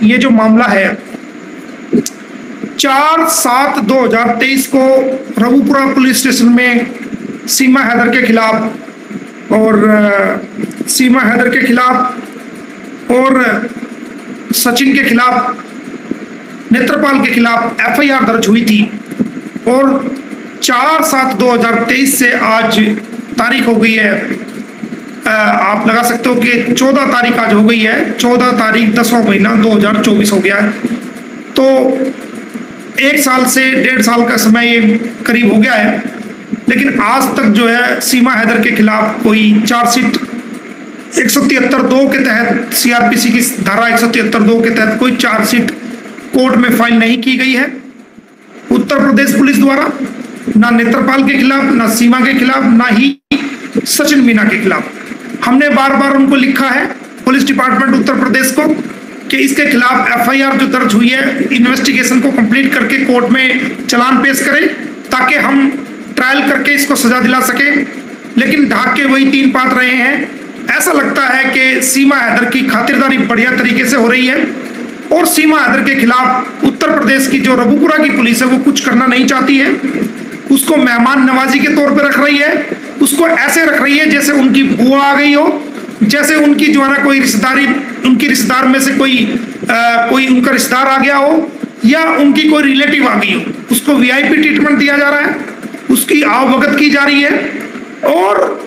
ये जो मामला है 4/7/2023 को रघुपुरा पुलिस स्टेशन में सीमा हैदर के खिलाफ और सचिन के खिलाफ, नेत्रपाल के खिलाफ एफआईआर दर्ज हुई थी। और 4/7/2023 से आज तारीख हो गई है, आप लगा सकते हो कि 14 तारीख आज हो गई है। 14 तारीख 10वां महीना 2024 हो गया है। तो 1 साल से 1.5 साल का समय ये करीब हो गया है, लेकिन आज तक जो है सीमा हैदर के खिलाफ कोई चार्जशीट 173(2) के तहत, सीआरपीसी की धारा 173(2) के तहत कोई चार्जशीट कोर्ट में फाइल नहीं की गई है उत्तर प्रदेश पुलिस द्वारा, ना नेत्रपाल के खिलाफ, ना सीमा के खिलाफ, ना ही सचिन मीना के खिलाफ। हमने बार बार उनको लिखा है, पुलिस डिपार्टमेंट उत्तर प्रदेश को, कि इसके खिलाफ एफआईआर जो दर्ज हुई है इन्वेस्टिगेशन को कंप्लीट करके कोर्ट में चालान पेश करें ताकि हम ट्रायल करके इसको सजा दिला सके। लेकिन ढाके वही 3 पात रहे हैं। ऐसा लगता है कि सीमा हैदर की खातिरदारी बढ़िया तरीके से हो रही है और सीमा हैदर के खिलाफ उत्तर प्रदेश की जो रघुपुरा की पुलिस है वो कुछ करना नहीं चाहती है। उसको मेहमान नवाजी के तौर पर रख रही है, उसको ऐसे रख रही है जैसे उनकी बुआ आ गई हो, जैसे उनकी जो है ना कोई रिश्तेदारी, उनकी रिश्तेदार में से कोई उनका रिश्तेदार आ गया हो या उनकी कोई रिलेटिव आ गई हो। उसको वीआईपी ट्रीटमेंट दिया जा रहा है, उसकी आवभगत की जा रही है और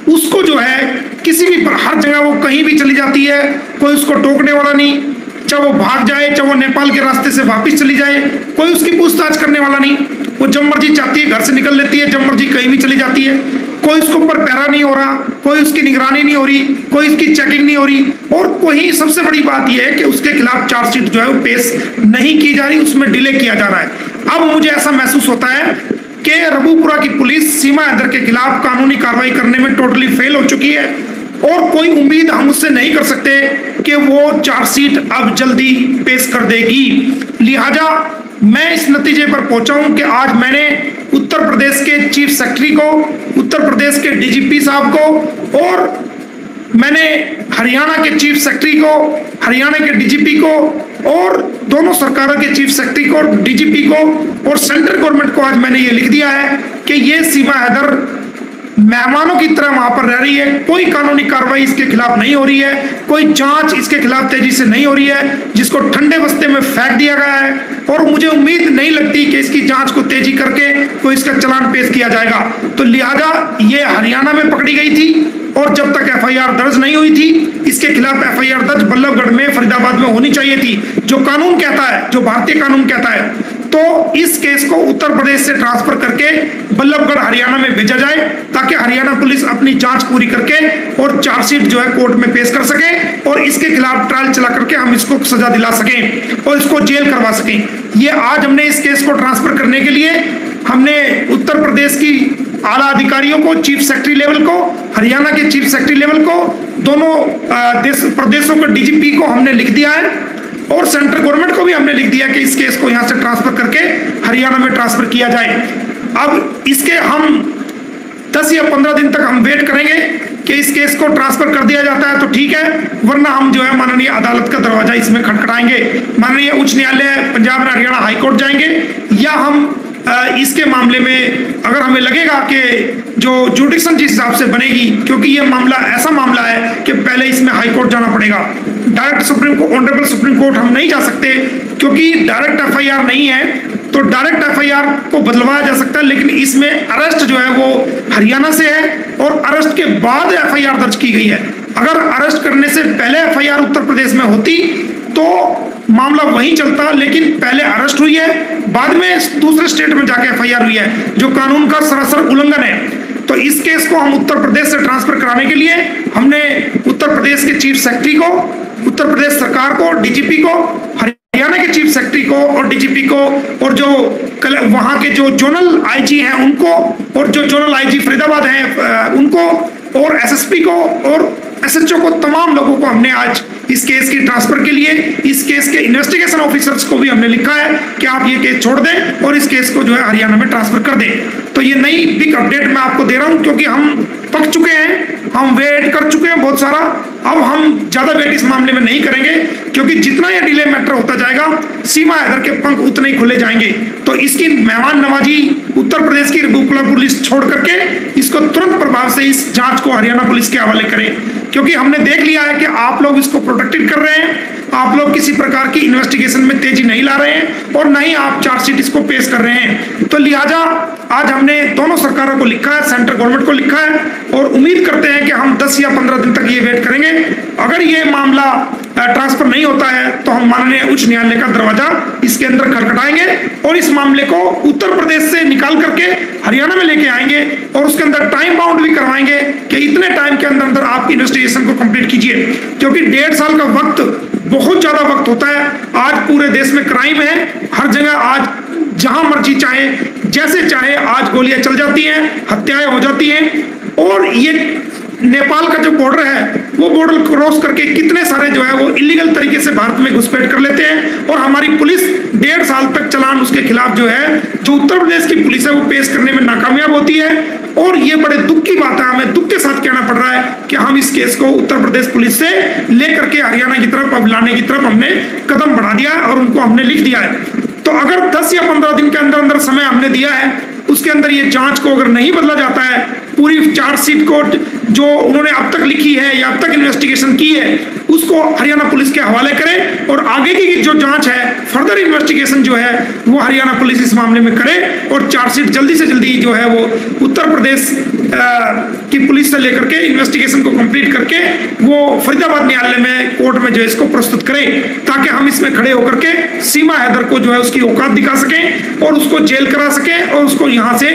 उसको जो है किसी भी हर जगह वो कहीं भी चली जाती है, कोई उसको टोकने वाला नहीं, चाहे वो भाग जाए, चाहे वो नेपाल के रास्ते से वापस चली जाए, कोई उसकी पूछताछ करने वाला नहीं। वो जब मर्जी चाहती है घर से निकल लेती है, जब मर्जी कहीं भी चली जाती है, कोई उसके ऊपर पहरा नहीं हो रहा, कोई उसकी निगरानी नहीं हो रही, कोई उसकी चेकिंग नहीं हो रही। और कोई सबसे बड़ी बात यह है कि उसके खिलाफ चार्जशीट जो है वो पेश नहीं की जा रही, उसमें डिले किया जा रहा है। अब मुझे ऐसा महसूस होता है कि रघुपुरा की पुलिस सीमा हैदर के खिलाफ कानूनी कार्रवाई करने में टोटली फेल हो चुकी है और कोई उम्मीद हम उससे नहीं कर सकते कि वो चार्जशीट अब जल्दी पेश कर देगी। लिहाजा मैं इस नतीजे पर पहुंचा हूं कि आज मैंने उत्तर प्रदेश के चीफ सेक्रेटरी को, उत्तर प्रदेश के डीजीपी साहब को और मैंने हरियाणा के चीफ सेक्रेटरी को, हरियाणा के डीजीपी को और दोनों सरकारों के चीफ सेक्रेटरी को, डीजीपी को और सेंट्रल गवर्नमेंट को आज मैंने ये लिख दिया है कि ये सीमा हैदर मेहमानों की तरह वहां पर रह रही है, कोई कानूनी कार्रवाई इसके खिलाफ नहीं हो रही है, कोई जांच इसके खिलाफ तेजी से नहीं हो रही है, जिसको ठंडे बस्ते में फेंक दिया गया है और मुझे उम्मीद नहीं लगती कि इसकी जांच को तेजी करके कोई इसका चालान पेश किया जाएगा। तो लिहाजा ये हरियाणा में पकड़ी गई थी और जब तक एफआईआर दर्ज नहीं हुई थी, इसके खिलाफ एफआईआर दर्ज बल्लभगढ़ में, फरीदाबाद में होनी चाहिए थी, जो कानून कहता है, जो भारतीय कानून कहता है। तो इस केस को उत्तर प्रदेश से ट्रांसफर करके बल्लभगढ़ हरियाणा में भेजा जाए ताकि हरियाणा पुलिस अपनी जांच पूरी करके और चार्जशीट जो है कोर्ट में पेश कर सके और इसके खिलाफ ट्रायल चला करके हम इसको सजा दिला सकें और इसको जेल करवा सकें। ये आज हमने इस केस को ट्रांसफर करने के लिए हमने उत्तर प्रदेश की आला अधिकारियों को, चीफ सेक्रेटरी लेवल को, हरियाणा के चीफ सेक्रेटरी लेवल को, दोनों प्रदेशों के डीजीपी को हमने लिख दिया है और सेंट्रल गवर्नमेंट को भी हमने लिख दिया कि इस केस को यहां से ट्रांसफर करके हरियाणा में ट्रांसफर किया जाए। अब इसके हम 10 या 15 दिन तक हम वेट करेंगे कि इस केस को ट्रांसफर कर दिया जाता है तो ठीक है, वरना हम जो है माननीय अदालत का दरवाजा इसमें खटखटाएंगे, माननीय उच्च न्यायालय पंजाब और हरियाणा हाईकोर्ट जाएंगे या हम इसके मामले में अगर हमें लगेगा कि जो जुडिक्शन जिस हिसाब से बनेगी, क्योंकि ये मामला ऐसा मामला है कि पहले इसमें हाई कोर्ट जाना पड़ेगा, direct supreme court, honourable supreme court हम नहीं जा सकते क्योंकि डायरेक्ट एफआईआर नहीं है। तो डायरेक्ट एफआईआर को बदलवाया जा सकता है, लेकिन इसमें अरेस्ट जो है वो हरियाणा से है और अरेस्ट के बाद एफआईआर दर्ज की गई है। अगर अरेस्ट करने से पहले एफआईआर उत्तर प्रदेश में होती तो मामला वहीं चलता, लेकिन पहले अरेस्ट हुई है, बाद में दूसरे स्टेट में जाके एफआईआर हुई है, जो कानून का सरासर उल्लंघन है। तो इस केस को हम उत्तर प्रदेश से ट्रांसफर कराने के लिए हमने उत्तर प्रदेश के चीफ सेक्रेटरी को, उत्तर प्रदेश सरकार को, डीजीपी को, हरियाणा के चीफ सेक्रेटरी को और डीजीपी को और जो वहां के जो जोनल आईजी हैं उनको और जो जोनल आईजी फरीदाबाद हैं उनको और एसएसपी को और एसएचओ को, तमाम लोगों को हमने आज इस केस की ट्रांसफर के लिए, इस केस के इन्वेस्टिगेशन ऑफिसर्स को भी हमने लिखा है कि आप ये केस छोड़ दें और इस केस को जो है हरियाणा में ट्रांसफर कर दें। तो ये नई बिग अपडेट मैं आपको दे रहा हूं, क्योंकि हम पक चुके हैं, हम वेट कर चुके हैं बहुत सारा। अब हम ज्यादा वेट इस मामले में नहीं करेंगे, क्योंकि जितना ये डिले मैटर होता जाएगा सीमा हैदर के पंख उतने ही खुले जाएंगे। तो इसकी मेहमान नवाजी उत्तर प्रदेश की रबूपुरा पुलिस छोड़ करके इसको तुरंत प्रभाव से इस जांच को हरियाणा पुलिस के हवाले करें, क्योंकि हमने देख लिया है कि आप लोग इसको प्रोटेक्टेड कर रहे हैं, आप लोग किसी प्रकार की इन्वेस्टिगेशन में तेजी नहीं ला रहे हैं और नहीं आप चार्जशीट इसको पेश कर रहे हैं। तो लिहाजा आज हमने दोनों सरकारों को लिखा है, सेंट्रल गवर्नमेंट को लिखा है, और उम्मीद करते हैं कि हम 10 या 15 दिन तक ये वेट करेंगे। अगर ये मामला ट्रांसफर नहीं होता है तो हम माननीय उच्च न्यायालय का दरवाजा इसके अंदर खटखटाएंगे और इस मामले को उत्तर प्रदेश से निकाल करके हरियाणा में लेके आएंगे और उसके अंदर टाइम बाउंड भी करवाएंगे कि इतने टाइम के अंदर अंदर आप इन्वेस्टिगेशन को कंप्लीट कीजिए, क्योंकि 1.5 साल का वक्त बहुत ज्यादा वक्त होता है। आज पूरे देश में क्राइम है, हर जगह आज जहां मर्जी चाहे जैसे चाहे आज गोलियां चल जाती हैं, हत्याएं हो जाती हैं, और ये नेपाल का जो बॉर्डर है वो बॉर्डर क्रॉस करके कितने सारे जो है वो इलीगल तरीके से भारत में घुसपैठ कर लेते हैं, और हमारी पुलिस 1.5 साल तक चलान उसके खिलाफ जो है जो उत्तर प्रदेश की पुलिस है वो पेश करने में नाकामयाब होती है। और ये बड़े दुख की बात है, हमें दुख के साथ कहना पड़ रहा है कि हम इस केस को उत्तर प्रदेश पुलिस से लेकर के हरियाणा की तरफ अब लाने की तरफ हमने कदम बढ़ा दिया है और उनको हमने लिख दिया है। तो अगर 10 या 15 दिन के अंदर अंदर समय हमने दिया है, उसके अंदर ये जांच को अगर नहीं बदला जाता है, पूरी चार्जशीट को जो उन्होंने अब तक लिखी है या अब तक इन्वेस्टिगेशन की है उसको हरियाणा पुलिस के हवाले करें, और आगे की जो जांच है, फर्दर इन्वेस्टिगेशन जो है वो हरियाणा पुलिस इस मामले में करे, और चार्जशीट जल्दी से जल्दी जो है वो उत्तर प्रदेश की पुलिस से लेकर के इन्वेस्टिगेशन को कंप्लीट करके वो फरीदाबाद न्यायालय में कोर्ट में जो है इसको प्रस्तुत करें, ताकि हम इसमें खड़े होकर के सीमा हैदर को जो है उसकी औकात दिखा सकें और उसको जेल करा सकें, और उसको यहाँ से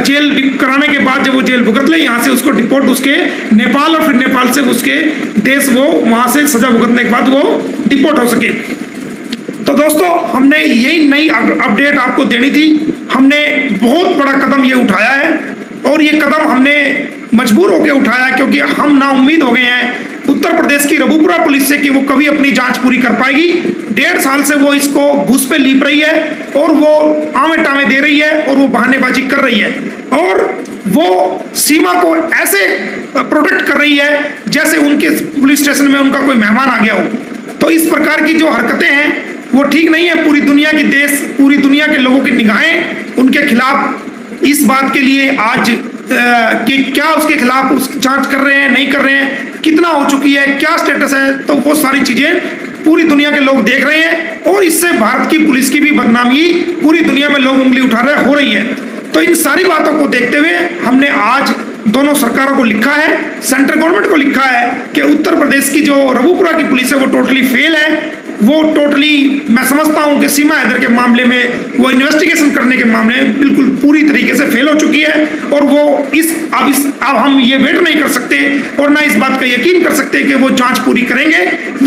जेल कराने के बाद जब वो जेल भुगत ले, यहाँ से उसको डिपोर्ट उसके नेपाल और फिर नेपाल से उसके देश वो वहां से सजा भुगतने के बाद वो डिपोर्ट हो सके। तो दोस्तों हमने यही नई अपडेट आपको देनी थी। हमने बहुत बड़ा कदम ये उठाया है, और ये कदम हमने मजबूर होकर उठाया क्योंकि हम ना उम्मीद हो गए हैं उत्तर प्रदेश की रबूपुरा पुलिस से कि वो कभी अपनी जांच पूरी कर पाएगी। 1.5 साल से वो इसको घुस पे लीप रही है और वो आमे टामे दे रही है और वो बहानेबाजी कर रही है, और वो सीमा को ऐसे प्रोटेक्ट कर रही है जैसे उनके पुलिस स्टेशन में उनका कोई मेहमान आ गया हो। तो इस प्रकार की जो हरकतें हैं वो ठीक नहीं है। पूरी दुनिया के लोगों की निगाहें उनके खिलाफ इस बात के लिए आज कि क्या उसके खिलाफ उस जांच कर रहे हैं, नहीं कर रहे हैं, कितना हो चुकी है, क्या स्टेटस है, तो वो सारी चीजें पूरी दुनिया के लोग देख रहे हैं, और इससे भारत की पुलिस की भी बदनामी पूरी दुनिया में लोग उंगली उठा रहे हो रही है। तो इन सारी बातों को देखते हुए हमने आज दोनों सरकारों को लिखा है, सेंट्रल गवर्नमेंट को लिखा है कि उत्तर प्रदेश की जो रबूपुरा की पुलिस है वो टोटली फेल है। वो टोटली, मैं समझता हूं कि सीमा हैदर के मामले में वो इन्वेस्टिगेशन करने के मामले में बिल्कुल पूरी तरीके से फेल हो चुकी है, और वो अब हम ये वेट नहीं कर सकते और ना इस बात का यकीन कर सकते कि वो जांच पूरी करेंगे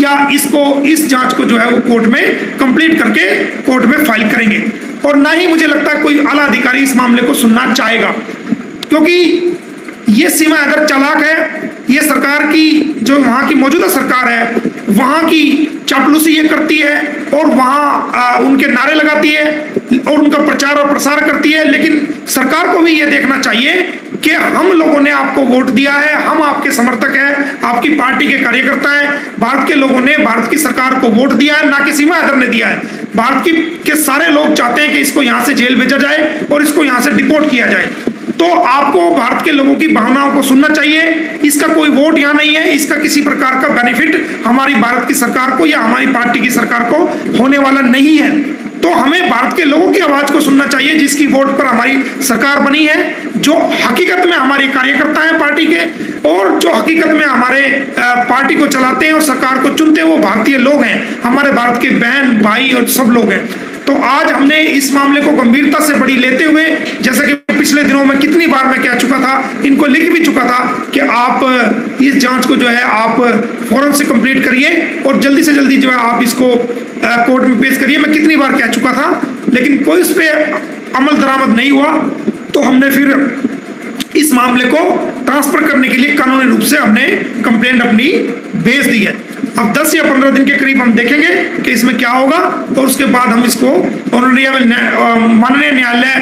या इस जांच को जो है वो कोर्ट में कंप्लीट करके कोर्ट में फाइल करेंगे, और ना ही मुझे लगता है कोई आला अधिकारी इस मामले को सुनना चाहेगा, क्योंकि ये सीमा हैदर चालाक है। ये सरकार की जो वहां की मौजूदा सरकार है वहां की चापलूसी ये करती है और वहां उनके नारे लगाती है और उनका प्रचार और प्रसार करती है, लेकिन सरकार को भी ये देखना चाहिए कि हम लोगों ने आपको वोट दिया है, हम आपके समर्थक हैं, आपकी पार्टी के कार्यकर्ता हैं। भारत के लोगों ने भारत की सरकार को वोट दिया है, ना कि सीमा हैदर ने दिया है। भारत के सारे लोग चाहते हैं कि इसको यहाँ से जेल भेजा जाए और इसको यहाँ से डिपोर्ट किया जाए। तो आपको भारत के लोगों की भावनाओं को सुनना चाहिए। इसका कोई वोट यहाँ नहीं है, इसका किसी प्रकार का बेनिफिट हमारी भारत की सरकार को या हमारी पार्टी की सरकार को होने वाला नहीं है। तो हमें भारत के लोगों की आवाज को सुनना चाहिए, जिसकी वोट पर हमारी सरकार बनी है, जो हकीकत में हमारे कार्यकर्ता हैं पार्टी के, और जो हकीकत में हमारे पार्टी को चलाते हैं और सरकार को चुनते हैं, वो भारतीय लोग हैं, हमारे भारत के बहन भाई और सब लोग हैं। तो आज हमने इस मामले को गंभीरता से बड़ी लेते हुए, जैसा कि पिछले दिनों में कितनी बार मैं कह चुका था, इनको लिख भी चुका था कि आप इस जांच को जो है आप फौरन से कंप्लीट करिए और जल्दी से जल्दी जो है आप इसको कोर्ट में पेश करिए। मैं कितनी बार कह चुका था, लेकिन कोई इस पे अमल दरामद नहीं हुआ। तो हमने फिर इस मामले को ट्रांसफर करने के लिए कानूनी रूप से हमने कंप्लेंट अपनी भेज दी है। अब 10 या 15 दिन के करीब हम देखेंगे कि इसमें क्या होगा, और उसके बाद हम इसको माननीय न्यायालय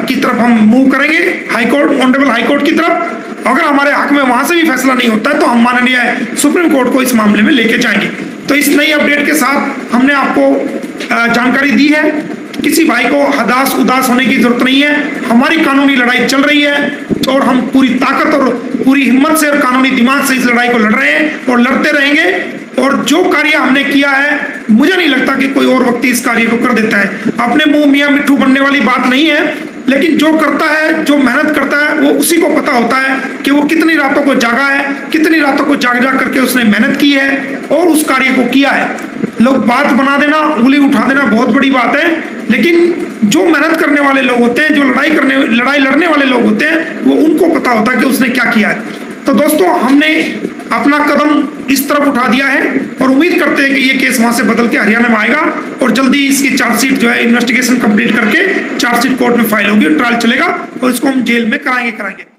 की तरफ हम मूव करेंगे, हाईकोर्ट, ऑनरेबल हाईकोर्ट की तरफ। अगर हमारे हक में वहां से भी फैसला नहीं होता है तो हम माननीय सुप्रीम कोर्ट को इस मामले में लेके जाएंगे। तो इस नई अपडेट के साथ हमने आपको जानकारी दी है। किसी भाई को हताश उदास होने की जरूरत नहीं है। हमारी कानूनी लड़ाई चल रही है और हम पूरी ताकत और पूरी हिम्मत से और कानूनी दिमाग से इस लड़ाई को लड़ रहे हैं और लड़ते रहेंगे। और जो कार्य हमने किया है, मुझे नहीं लगता कि कोई और व्यक्ति इस कार्य को कर देता है। अपने मुंह मियां मिट्ठू बनने वाली बात नहीं है, लेकिन जो करता है, जो मेहनत करता है, वो उसी को पता होता है कि वो कितनी रातों को जागा है, कितनी रातों को जाग जाग करके उसने मेहनत की है और उस कार्य को किया है। लोग बात बना देना, उंगली उठा देना बहुत बड़ी बात है, लेकिन जो मेहनत करने वाले लोग होते हैं, जो लड़ाई लड़ने वाले लोग होते हैं, वो उनको पता होता है कि उसने क्या किया है। तो दोस्तों, हमने अपना कदम इस तरफ उठा दिया है और उम्मीद करते हैं कि ये केस वहां से बदल के हरियाणा में आएगा और जल्दी इसकी चार्जशीट जो है इन्वेस्टिगेशन कंप्लीट करके चार्जशीट कोर्ट में फाइल होगी, ट्रायल चलेगा और इसको हम जेल में कराएंगे।